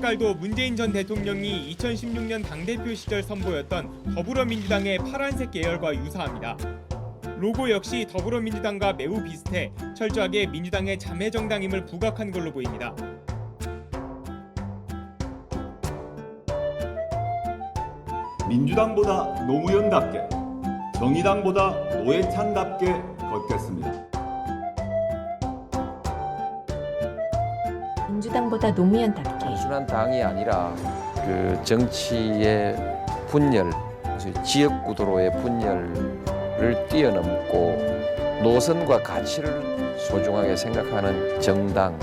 색깔도 문재인 전 대통령이 2016년 당대표 시절 선보였던 더불어민주당의 파란색 계열과 유사합니다. 로고 역시 더불어민주당과 매우 비슷해 철저하게 민주당의 자매정당임을 부각한 걸로 보입니다. 민주당보다 노무현답게, 정의당보다 노회찬답게 걷겠습니다. 민주당보다 노무현답게. 단순한 당이 아니라 그 정치의 분열, 지역 구도로의 분열을 뛰어넘고 노선과 가치를 소중하게 생각하는 정당.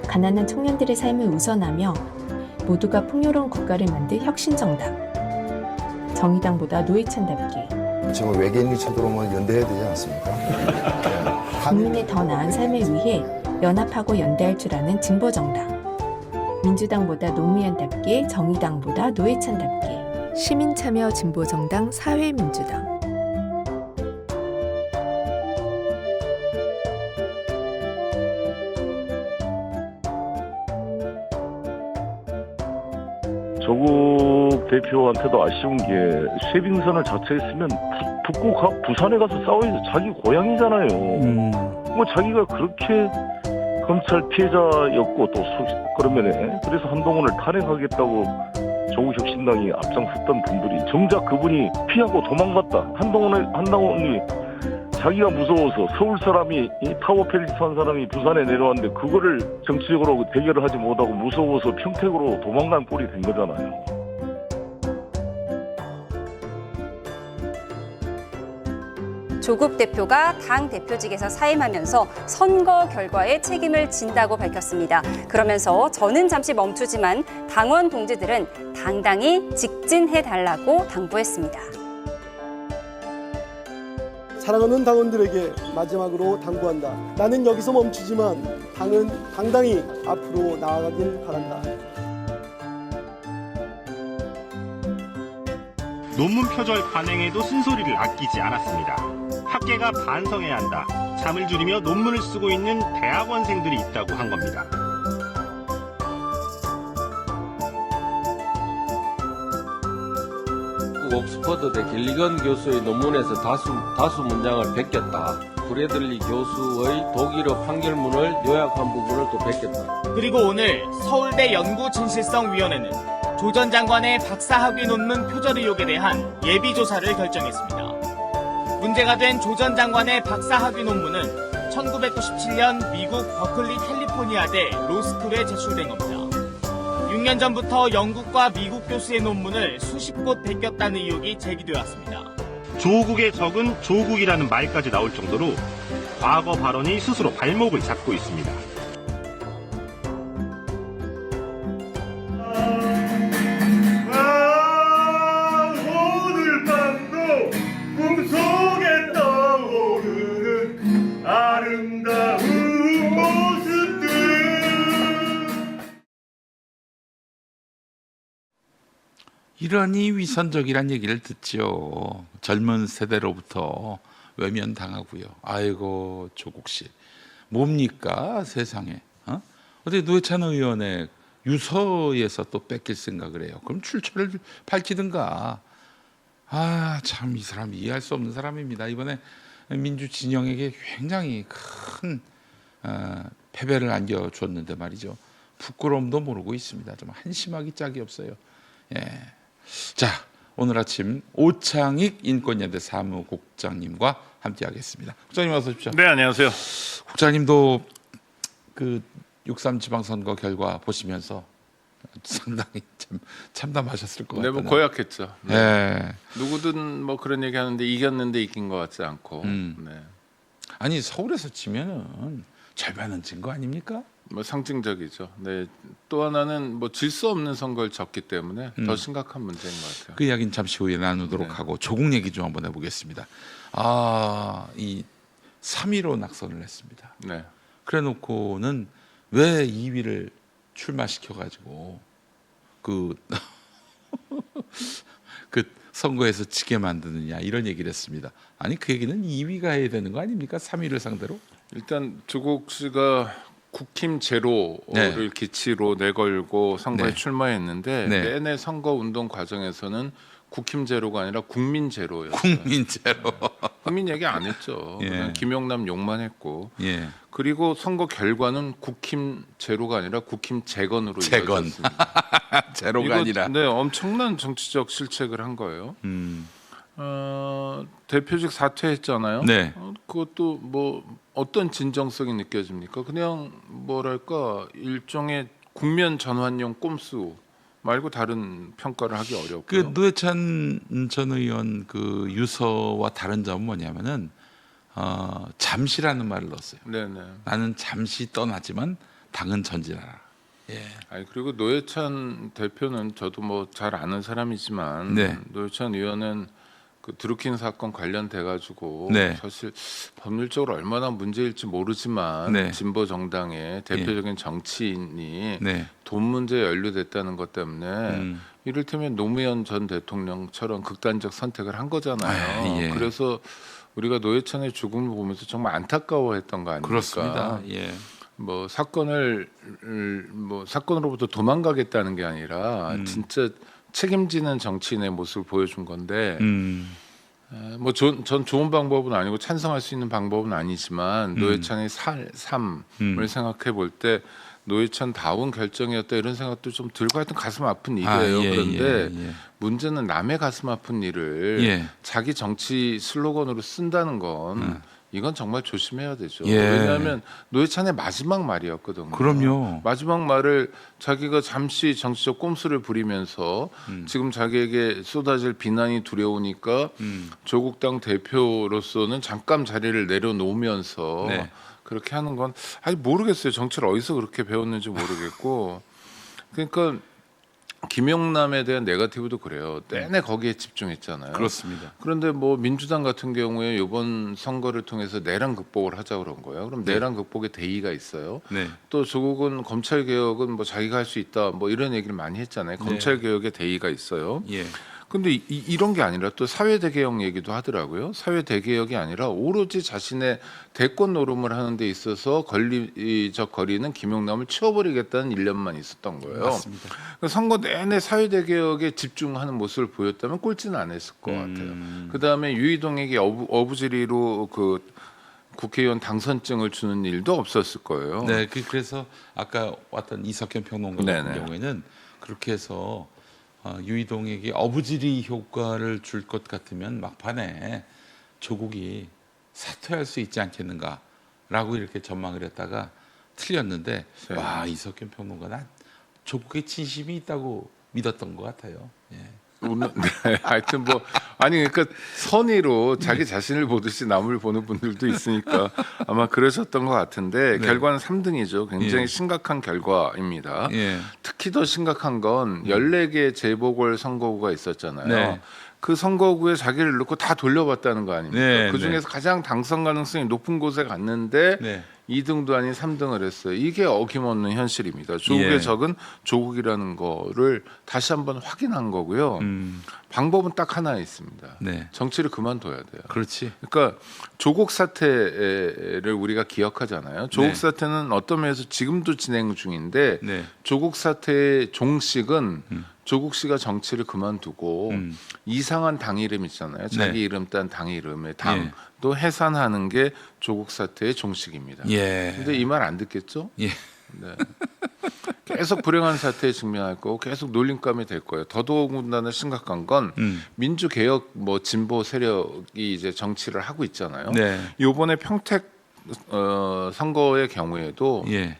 가난한 청년들의 삶을 우선하며 모두가 풍요로운 국가를 만들 혁신정당. 정의당보다 노회찬답게. 지금 외계인이 쳐들어오면 연대해야 되지 않습니까? 국민의 더 나은 삶을 위해 연합하고 연대할 줄 아는 진보정당. 민주당보다 노무현답게, 정의당보다 노회찬답게. 시민참여 진보정당 사회민주당. 조국 대표한테도 아쉬운 게 쇄빙선을 자처했으면 북구 부산에 가서 싸워야지. 자기 고향이잖아요. 뭐 자기가 그렇게 검찰 피해자였고 또 그러면 그래서 한동훈을 탄핵하겠다고 조국 혁신당이 앞장섰던 분들이 정작 그분이 피하고 도망갔다. 한동훈이 자기가 무서워서 서울 사람이 타워 팰리스 한 사람이 부산에 내려왔는데 그거를 정치적으로 대결을 하지 못하고 무서워서 평택으로 도망간 꼴이 된 거잖아요. 조국 대표가 당 대표직에서 사임하면서 선거 결과에 책임을 진다고 밝혔습니다. 그러면서 저는 잠시 멈추지만 당원 동지들은 당당히 직진해달라고 당부했습니다. 사랑하는 당원들에게 마지막으로 당부한다. 나는 여기서 멈추지만 당은 당당히 앞으로 나아가길 바란다. 논문 표절 관행에도 쓴소리를 아끼지 않았습니다. 학계가 반성해야 한다. 잠을 줄이며 논문을 쓰고 있는 대학원생들이 있다고 한 겁니다. 옥스퍼드대 길리건 교수의 논문에서 다수 문장을 베꼈다. 브래들리 교수의 독일어 판결문을 요약한 부분을 또 베꼈다. 그리고 오늘 서울대 연구진실성위원회는 조 전 장관의 박사학위 논문 표절 의혹에 대한 예비조사를 결정했습니다. 문제가 된 조 전 장관의 박사학위 논문은 1997년 미국 버클리 캘리포니아대 로스쿨에 제출된 겁니다. 6년 전부터 영국과 미국 교수의 논문을 수십 곳 베꼈다는 의혹이 제기되었습니다. 조국의 적은 조국이라는 말까지 나올 정도로 과거 발언이 스스로 발목을 잡고 있습니다. 오늘 밤도 꿈속에 떠오르는 아름다운 모습들. 이러니 위선적이란 얘기를 듣죠. 젊은 세대로부터 외면당하고요. 아이고 조국 씨 뭡니까 세상에. 어떻게 노회찬 의원의 유서에서 또 뺏길 생각을 해요. 그럼 출처를 밝히든가. 아 참 이 사람 이해할 수 없는 사람입니다. 이번에 민주 진영에게 굉장히 큰 패배를 안겨줬는데 말이죠. 부끄러움도 모르고 있습니다. 좀 한심하기 짝이 없어요. 예. 자, 오늘 아침 오창익 인권연대 사무국장님과 함께하겠습니다. 국장님 어서 오십시오. 네, 안녕하세요. 국장님도 그 6.3 지방선거 결과 보시면서 상당히 참 참담하셨을 것 같아요. 네, 뭐 고약했죠. 네. 네. 누구든 뭐 그런 얘기하는데 이겼는데 이긴 것 같지 않고. 네. 아니 서울에서 지면은 절반은 진 거 아닙니까? 뭐 상징적이죠. 네. 또 하나는 뭐 질 수 없는 선거를 졌기 때문에 더 심각한 문제인 것 같아요. 그 이야기는 잠시 후에 나누도록 네. 하고 조국 얘기 좀 한번 해보겠습니다. 이 3위로 낙선을 했습니다. 네. 그래놓고는 왜 2위를 출마시켜가지고 그 선거에서 지게 만드느냐 이런 얘기를 했습니다. 아니 그 얘기는 2위가 해야 되는 거 아닙니까? 3위를 상대로? 일단 조국 씨가 국힘 제로를 네. 기치로 내걸고 선거에 네. 출마했는데 네. 내내 선거 운동 과정에서는 국힘 제로가 아니라 국민 제로였어요. 국민제로. 국민 얘기 안 했죠. 예. 그냥 김용남 욕만 했고. 예. 그리고 선거 결과는 국힘 제로가 아니라 국힘 재건으로 재건. 이루어졌습니다. 제로가 이거, 아니라. 네, 엄청난 정치적 실책을 한 거예요. 대표직 사퇴했잖아요. 네. 그것도 뭐 어떤 진정성이 느껴집니까? 그냥 뭐랄까 일종의 국면 전환용 꼼수 말고 다른 평가를 하기 어렵고요. 그 노회찬 전 의원 그 유서와 다른 점은 뭐냐면은 잠시라는 말을 넣었어요. 네네. 나는 잠시 떠나지만 당은 전진하라. 예. 아니 그리고 노회찬 대표는 저도 뭐 잘 아는 사람이지만 네. 노회찬 의원은 그 드루킨 사건 관련돼 가지고 네. 사실 법률적으로 얼마나 문제일지 모르지만 네. 진보 정당의 대표적인 정치인이 네. 돈 문제에 연루됐다는 것 때문에 이를테면 노무현 전 대통령처럼 극단적 선택을 한 거잖아요. 아, 예. 그래서 우리가 노회찬의 죽음을 보면서 정말 안타까워했던 거 아닙니까? 그렇습니다. 예. 뭐 사건으로부터 도망가겠다는 게 아니라 진짜 책임지는 정치인의 모습을 보여준 건데 뭐 전 좋은 방법은 아니고 찬성할 수 있는 방법은 아니지만 노회찬의 삶을 생각해 볼 때 노회찬다운 결정이었다 이런 생각도 좀 들고 하여튼 가슴 아픈 일이에요. 예, 그런데 예, 예. 문제는 남의 가슴 아픈 일을 예. 자기 정치 슬로건으로 쓴다는 건 이건 정말 조심해야 되죠. 예. 왜냐하면 노회찬의 마지막 말이었거든요. 그럼요. 마지막 말을 자기가 잠시 정치적 꼼수를 부리면서 지금 자기에게 쏟아질 비난이 두려우니까 조국당 대표로서는 잠깐 자리를 내려놓으면서 네. 그렇게 하는 건 아니 모르겠어요. 정치를 어디서 그렇게 배웠는지 모르겠고 그러니까 김용남에 대한 네거티브도 그래요. 내내 거기에 집중했잖아요. 그렇습니다. 그런데 뭐 민주당 같은 경우에 이번 선거를 통해서 내란 극복을 하자 그런 거예요. 그럼 네. 내란 극복의 대의가 있어요. 네. 또 조국은 검찰 개혁은 뭐 자기가 할 수 있다 뭐 이런 얘기를 많이 했잖아요. 검찰 개혁의 대의가 있어요. 예. 근데 이런 게 아니라 또 사회 대개혁 얘기도 하더라고요. 사회 대개혁이 아니라 오로지 자신의 대권 노름을 하는 데 있어서 권리적 거리는 김용남을 치워버리겠다는 일념만 있었던 거예요. 맞습니다. 선거 내내 사회 대개혁에 집중하는 모습을 보였다면 꼴찌는 안 했을 것 같아요. 그 다음에 유이동에게 어부지리로 그 국회의원 당선증을 주는 일도 없었을 거예요. 네, 그래서 아까 왔던 이석현 평론가 같은 네네. 경우에는 그렇게 해서 유이동에게 어부지리 효과를 줄 것 같으면 막판에 조국이 사퇴할 수 있지 않겠는가라고 이렇게 전망을 했다가 틀렸는데 네. 와 이석현 평론가는 조국의 진심이 있다고 믿었던 것 같아요. 예. 네, 하여튼 뭐 아니 그러니까 선의로 자기 자신을 보듯이 남을 보는 분들도 있으니까 아마 그러셨던 것 같은데 네. 결과는 3등이죠. 굉장히 예. 심각한 결과입니다. 예. 특히 더 심각한 건 14개 재보궐 선거구가 있었잖아요. 네. 그 선거구에 자기를 넣고 다 돌려봤다는 거 아닙니까? 네, 그 중에서 가장 당선 가능성이 높은 곳에 갔는데 네. 2등도 아닌 3등을 했어요. 이게 어김없는 현실입니다. 조국의 예. 적은 조국이라는 거를 다시 한번 확인한 거고요. 방법은 딱 하나 있습니다. 네. 정치를 그만둬야 돼요. 그렇지. 그러니까 조국 사태를 우리가 기억하잖아요. 조국 네. 사태는 어떤 면에서 지금도 진행 중인데 네. 조국 사태의 종식은 조국 씨가 정치를 그만두고 이상한 당 이름 있잖아요. 자기 네. 이름 딴 당 이름의 당도 해산하는 게 조국 사태의 종식입니다. 예. 근데 이 말 안 듣겠죠? 예. 네. 계속 불행한 사태에 직면할 거고 계속 놀림감이 될 거예요. 더더군다나 심각한 건 민주 개혁 뭐 진보 세력이 이제 정치를 하고 있잖아요. 네. 이번에 평택 선거의 경우에도 예.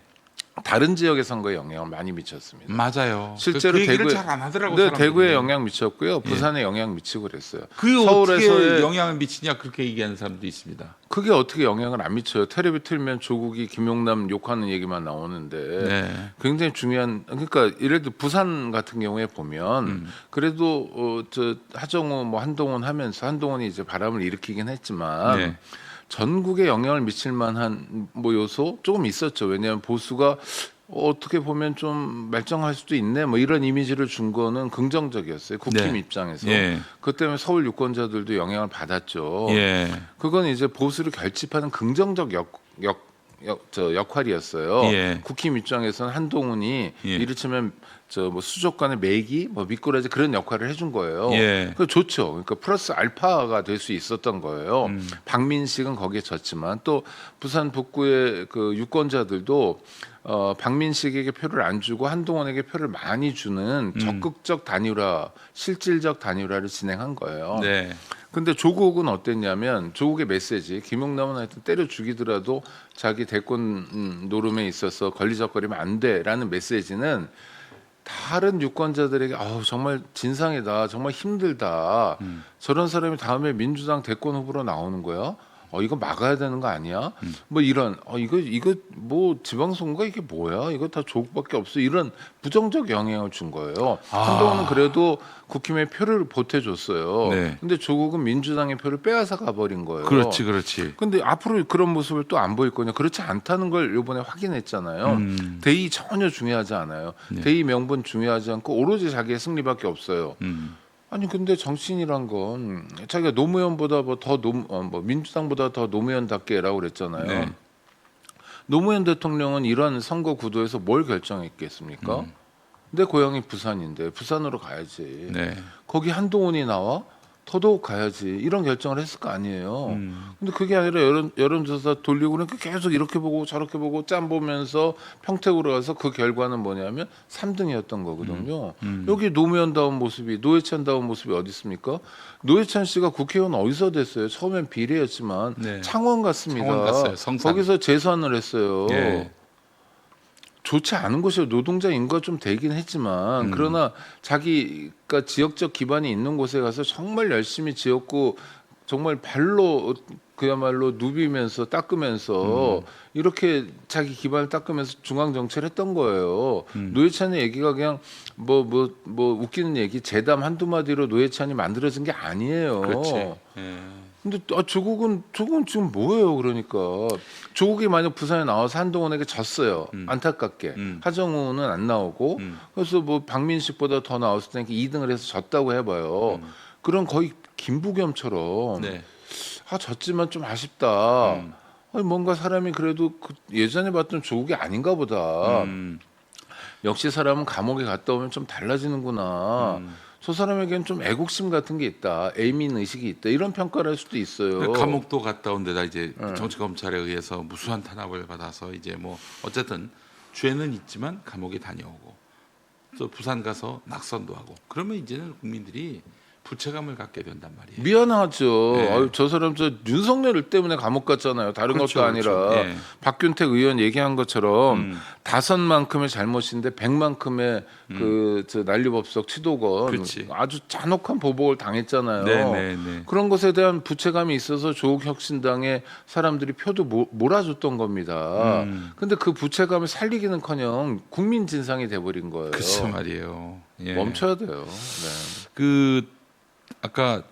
다른 지역의 선거에 영향을 많이 미쳤습니다. 맞아요. 실제로 그 얘기를 대구에 잘 안 하더라고요. 네, 사람들이. 대구에 영향 미쳤고요. 부산에 영향 미치고 그랬어요. 그 서울에서의 어떻게 영향을 미치냐 그렇게 얘기하는 사람도 있습니다. 그게 어떻게 영향을 안 미쳐요? 텔레비 틀면 조국이 김용남 욕하는 얘기만 나오는데 네. 굉장히 중요한 그러니까 예를 들어 부산 같은 경우에 보면 그래도 저 하정우 뭐 한동훈 하면서 한동훈이 이제 바람을 일으키긴 했지만 네. 전국에 영향을 미칠 만한 뭐 요소 조금 있었죠. 왜냐하면 보수가 어떻게 보면 좀 말짱할 수도 있네 뭐 이런 이미지를 준 거는 긍정적이었어요. 국힘 네. 입장에서. 예. 그것 때문에 서울 유권자들도 영향을 받았죠. 예. 그건 이제 보수를 결집하는 긍정적 역할이었어요. 예. 국힘 입장에서는 한동훈이 예. 이를테면 뭐 수족관의 매기, 뭐 미꾸라지 그런 역할을 해준 거예요. 예. 그 좋죠. 그러니까 플러스 알파가 될 수 있었던 거예요. 박민식은 거기에 졌지만 또 부산 북구의 그 유권자들도 박민식에게 표를 안 주고 한동훈에게 표를 많이 주는 적극적 단일화, 실질적 단일화를 진행한 거예요. 네. 근데 조국은 어땠냐면 조국의 메시지 김용남은 하여튼 때려 죽이더라도 자기 대권 노름에 있어서 걸리적거리면 안 돼라는 메시지는 다른 유권자들에게 정말 진상이다, 정말 힘들다. 저런 사람이 다음에 민주당 대권 후보로 나오는 거야. 이거 막아야 되는 거 아니야? 뭐 이런 이거 뭐 지방선거 이게 뭐야? 이거 다 조국밖에 없어. 이런 부정적 영향을 준 거예요. 한동훈은 그래도 국힘의 표를 보태줬어요. 네. 근데 조국은 민주당의 표를 빼앗아 가버린 거예요. 그렇지, 그렇지. 근데 앞으로 그런 모습을 또 안 보일 거냐? 그렇지 않다는 걸 이번에 확인했잖아요. 대의 전혀 중요하지 않아요. 네. 대의 명분 중요하지 않고 오로지 자기의 승리밖에 없어요. 아니 근데 정치인이란 건 자기가 노무현보다 민주당보다 더 노무현답게라고 그랬잖아요. 네. 노무현 대통령은 이런 선거 구도에서 뭘 결정했겠습니까? 내 고향이 부산인데 부산으로 가야지. 네. 거기 한동훈이 나와 더더욱 가야지. 이런 결정을 했을 거 아니에요. 근데 그게 아니라 여론조사 돌리고 그러니까 계속 이렇게 보고 저렇게 보고 짬 보면서 평택으로 가서 그 결과는 뭐냐면 3등이었던 거거든요. 여기 노무현다운 모습이, 노회찬다운 모습이 어디 있습니까? 노회찬 씨가 국회의원 어디서 됐어요? 처음엔 비례였지만 네. 창원 갔습니다. 창원 갔어요, 성산. 거기서 재선을 했어요. 예. 좋지 않은 곳이 노동자 인구가 좀 되긴 했지만 그러나 자기가 지역적 기반이 있는 곳에 가서 정말 열심히 지었고 정말 발로 그야말로 누비면서 닦으면서 이렇게 자기 기반을 닦으면서 중앙 정치를 했던 거예요. 노회찬의 얘기가 그냥 뭐 웃기는 얘기 재담 한두 마디로 노회찬이 만들어진 게 아니에요. 그렇지. 예. 근데 조국은 지금 뭐예요? 그러니까 조국이 만약 부산에 나와서 한동훈에게 졌어요. 안타깝게 하정우는 안 나오고 그래서 뭐 박민식보다 더 나왔을 테니까 2등을 해서 졌다고 해봐요. 그런 거의 김부겸처럼 네. 졌지만 좀 아쉽다. 아니, 뭔가 사람이 그래도 예전에 봤던 조국이 아닌가 보다. 역시 사람은 감옥에 갔다 오면 좀 달라지는구나. 저 사람에게는 좀 애국심 같은 게 있다, 애민 의식이 있다 이런 평가를 할 수도 있어요. 감옥도 갔다 온 데다 이제 정치 검찰에 의해서 무수한 탄압을 받아서 이제 뭐 어쨌든 죄는 있지만 감옥에 다녀오고 또 부산 가서 낙선도 하고 그러면 이제는 국민들이 부채감을 갖게 된단 말이에요. 미안하죠. 네. 아유, 저 사람 것도 때문에 감옥 갔잖아요. 다른 그렇죠, 것도 아니라 그렇죠. 예. 박균택 의원 얘기한 것처럼 5만큼의 잘못인데 100만큼의 저 난리법석 치도건 그렇지. 아주 잔혹한 보복을 당했잖아요. 네. 그런 것에 대한 부채감이 있어서 조국혁신당에 사람들이 표도 몰아줬던 겁니다. 근데 그 부채감을 살리기는커녕 국민 진상이 돼버린 거예요. 글쎄 말이에요. 예. 멈춰야 돼요. 네. 그 아까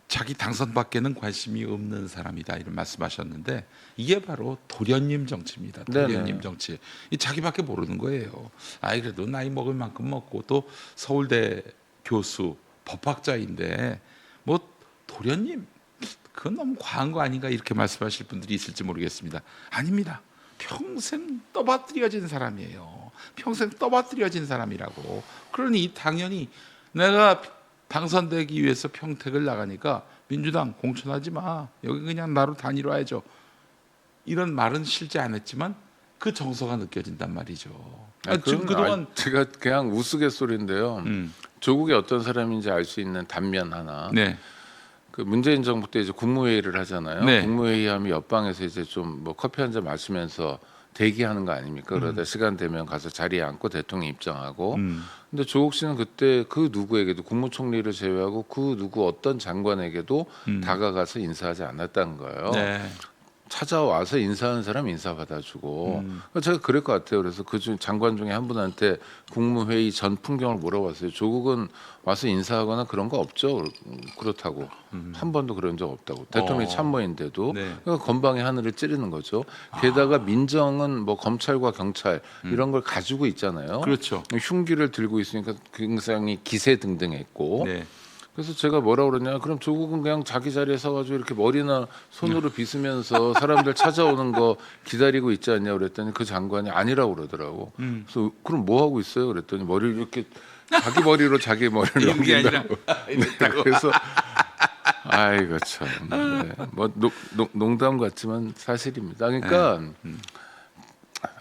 자기 당선밖에는 관심이 없는 사람이다 이런 말씀하셨는데 이게 바로 도련님 정치입니다. 도련님 네네. 정치. 이 자기밖에 모르는 거예요. 그래도 나이 먹을 만큼 먹고 또 서울대 교수 법학자인데 뭐 도련님 그건 너무 과한 거 아닌가 이렇게 말씀하실 분들이 있을지 모르겠습니다. 아닙니다. 평생 떠받들여진 사람이에요. 평생 떠받들여진 사람이라고. 그러니 당연히 내가 당선되기 위해서 평택을 나가니까 민주당 공천하지 마. 여기 그냥 나로 단일화해줘. 이런 말은 실제 안 했지만 그 정서가 느껴진단 말이죠. 지금 그동안 제가 그냥 우스갯소리인데요. 조국이 어떤 사람인지 알 수 있는 단면 하나. 네. 그 문재인 정부 때 이제 국무회의를 하잖아요. 네. 국무회의 하면 옆방에서 이제 좀 뭐 커피 한 잔 마시면서 대기하는 거 아닙니까? 그러다 시간 되면 가서 자리에 앉고 대통령 입장하고. 근데 조국 씨는 그때 그 누구에게도 국무총리를 제외하고 그 누구 어떤 장관에게도 다가가서 인사하지 않았다는 거예요. 네. 찾아와서 인사하는 사람 인사 받아주고 제가 그럴 것 같아요. 그래서 그중 장관 중에 한 분한테 국무회의 전 풍경을 물어봤어요. 조국은 와서 인사하거나 그런 거 없죠? 그렇다고 한 번도 그런 적 없다고. 대통령이 참모인데도 네. 그러니까 건방의 하늘을 찌르는 거죠. 게다가 민정은 뭐 검찰과 경찰 이런 걸 가지고 있잖아요. 그렇죠. 흉기를 들고 있으니까 굉장히 기세등등했고 네. 그래서 제가 뭐라 그러냐, 그럼 조국은 그냥 자기 자리에 서가지고 이렇게 머리나 손으로 빗으면서 사람들 찾아오는 거 기다리고 있지 않냐 그랬더니 그 장관이 아니라고 그러더라고. 그래서 그럼 뭐 하고 있어요? 그랬더니 머리를 이렇게 자기 머리로 자기 머리를 이게 아니라 넘긴다고. 네, 그래서 아이고 참. 네. 뭐 농담 같지만 사실입니다. 그러니까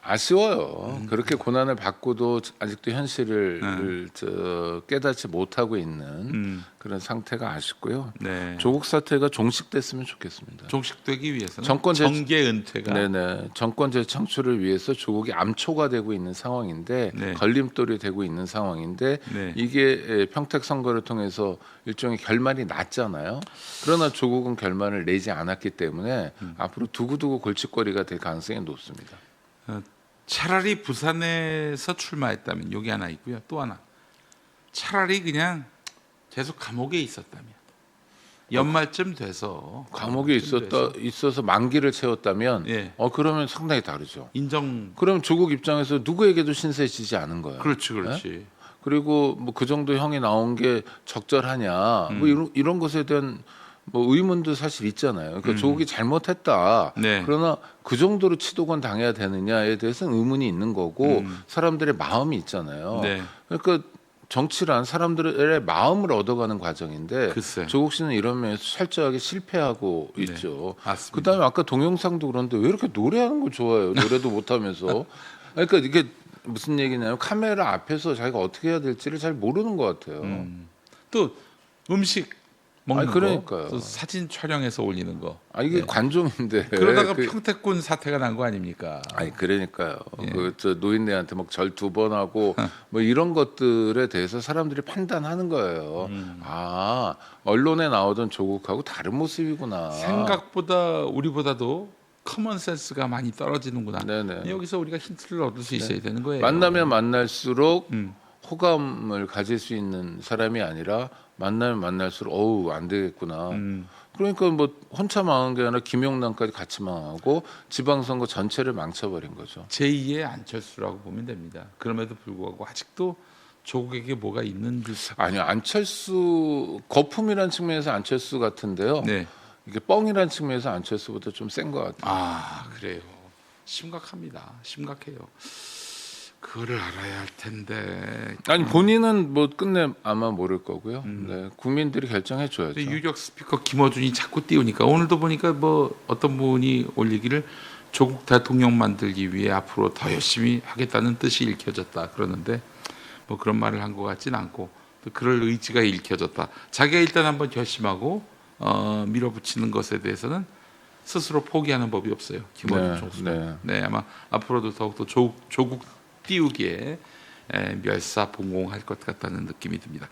아쉬워요. 그렇게 고난을 받고도 아직도 현실을 깨닫지 못하고 있는 그런 상태가 아쉽고요. 네. 조국 사태가 종식됐으면 좋겠습니다. 종식되기 위해서는 정권 정계 은퇴가 네네. 정권 재창출을 위해서 조국이 암초가 되고 있는 상황인데 네. 걸림돌이 되고 있는 상황인데 네. 이게 평택 선거를 통해서 일종의 결말이 났잖아요. 그러나 조국은 결말을 내지 않았기 때문에 앞으로 두고두고 골칫거리가 될 가능성이 높습니다. 차라리 부산에서 출마했다면 여기 하나 있고요. 또 하나 차라리 그냥 계속 감옥에 있었다면 연말쯤 돼서 감옥에 있어서 만기를 채웠다면 예. 그러면 상당히 다르죠. 인정. 그럼 조국 입장에서 누구에게도 신세지지 않은 거예요. 그렇지. 그리고 뭐 그 정도 형이 나온 게 적절하냐 뭐 이런 것에 대한 뭐 의문도 사실 있잖아요. 그러니까 조국이 잘못했다. 네. 그러나 그 정도로 치도건 당해야 되느냐에 대해서는 의문이 있는 거고 사람들의 마음이 있잖아요. 네. 그러니까 정치란 사람들의 마음을 얻어가는 과정인데 글쎄. 조국 씨는 이런 면에서 철저하게 실패하고 네. 있죠. 맞습니다. 그다음에 아까 동영상도 그런데 왜 이렇게 노래하는 걸 좋아해요? 노래도 못하면서. 그러니까 이게 무슨 얘기냐면 카메라 앞에서 자기가 어떻게 해야 될지를 잘 모르는 것 같아요. 또 음식 먹는 그러니까요. 거, 또 사진 촬영해서 올리는 거. 이게 네. 관종인데. 그러다가 평택군 사태가 난 거 아닙니까? 그러니까요. 예. 저 노인네한테 막 절 2번 하고 뭐 이런 것들에 대해서 사람들이 판단하는 거예요. 언론에 나오던 조국하고 다른 모습이구나. 생각보다 우리보다도 커먼 센스가 많이 떨어지는구나. 네네. 여기서 우리가 힌트를 얻을 수 있어야 되는 거예요. 만나면 만날수록 호감을 가질 수 있는 사람이 아니라 만나면 만날수록 어우 안 되겠구나. 그러니까 뭐 혼자 망한 게 아니라 김용남까지 같이 망하고 지방선거 전체를 망쳐버린 거죠. 제2의 안철수라고 보면 됩니다. 그럼에도 불구하고 아직도 조국에게 뭐가 있는 듯. 아니요, 안철수 거품이라는 측면에서 안철수 같은데요. 네. 이게 뻥이라는 측면에서 안철수보다 좀 센 것 같아요. 아 그래요. 심각합니다. 심각해요. 그거를 알아야 할 텐데. 아니 본인은 뭐 끝내 아마 모를 거고요. 네, 국민들이 결정해 줘야죠. 유력 스피커 김어준이 자꾸 띄우니까 오늘도 보니까 뭐 어떤 분이 올리기를 조국 대통령 만들기 위해 앞으로 더 열심히 하겠다는 뜻이 읽혀졌다 그러는데 뭐 그런 말을 한 것 같진 않고 또 그럴 의지가 읽혀졌다. 자기가 일단 한번 결심하고 밀어붙이는 것에 대해서는 스스로 포기하는 법이 없어요. 김어준 총수는. 네, 아마 앞으로도 더욱더 조국 띄우기에 멸사봉공할 것 같다는 느낌이 듭니다.